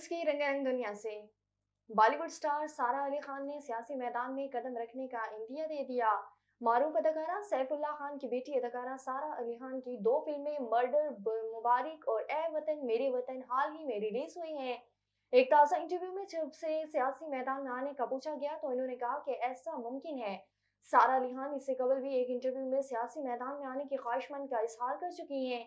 News की रंगारंग दुनिया से। बॉलीवुड स्टार सारा अली खान ने सियासी मैदान में कदम रखने का इंदिया दे दिया। मारूफ अदाकारा सैफुल्लाह खान की बेटी अदाकारा सारा अली खान की दो फिल्में मर्डर मुबारक और ए वतन मेरे वतन हाल ही में रिलीज हुई हैं। एक ताज़ा इंटरव्यू में जब से सियासी मैदान में आने का पूछा गया तो इन्होंने कहा कि ऐसा मुमकिन है। सारा अली खान इससे कबल भी एक इंटरव्यू में सियासी मैदान में आने की ख्वाहिशमंद का इजहार कर चुकी हैं।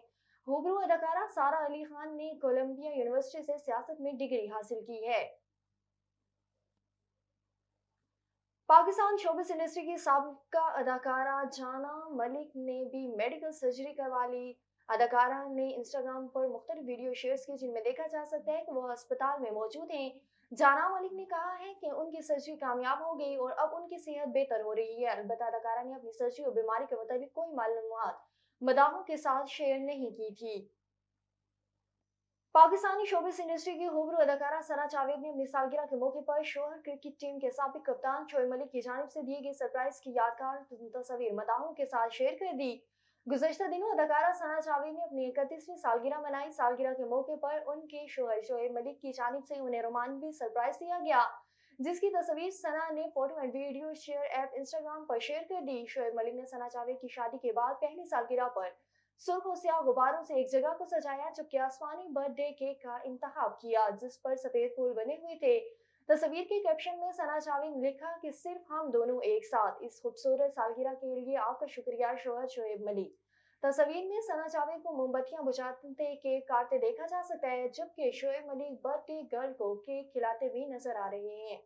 हुबरू अदाकारा सारा अली खान ने कोलंबिया यूनिवर्सिटी से सियासत में डिग्री हासिल की है। पाकिस्तान शोबिस इंडस्ट्री की साबिका अदाकारा जाना मलिक ने भी मेडिकल सर्जरी करवा ली। अदाकारा ने इंस्टाग्राम पर मुख्तलिफ वीडियो शेयर की जिनमें देखा जा सकता है कि वो अस्पताल में मौजूद हैं। जाना मलिक ने कहा है कि उनकी सर्जरी कामयाब हो गई और अब उनकी सेहत बेहतर हो रही है। अलबत्ता अदाकारा ने अपनी सर्जरी और बीमारी के मुताबिक कोई मालूमात मदाहों के साथ शेयर नहीं की थी। पाकिस्तानी शोबिस इंडस्ट्री की हुबरू अदाकारा सना जावेद ने अपनी सालगिरह के मौके पर शोहर क्रिकेट टीम के साबिक कप्तान शोएब मलिक की जानिब से दिए गए सरप्राइज की यादगार तस्वीर मदाहों के साथ शेयर कर दी। गुज़श्ता दिनों अदाकारा सना जावेद ने अपनी 31वीं सालगिरह मनाई। सालगिरह के मौके पर उनके शोहर शोएब मलिक की जानिब से उन्हें रोमांचक सरप्राइज दिया गया, जिसकी तस्वीर सना ने photo and video share app Instagram पर शेयर कर दी। शोएब मलिक ने सना जावेद की शादी के बाद पहली सालगिरह पर सुर्ख और स्याह गुब्बारों से एक जगह को सजाया, जबकि आसमानी बर्थडे केक का इंतखाब किया जिस पर सफेद फूल बने हुए थे। तस्वीर के कैप्शन में सना जावेद ने लिखा कि सिर्फ हम दोनों एक साथ। इस खूबसूरत सालगिरह के लिए आपका शुक्रिया शोहर शोएब मलिक। तस्वीर में सना जावेद को मोमबत्तियां बुझाते केक काटते देखा जा सकता है, जबकि शोएब मलिक बर्थडे गर्ल को केक खिलाते भी नजर आ रहे हैं।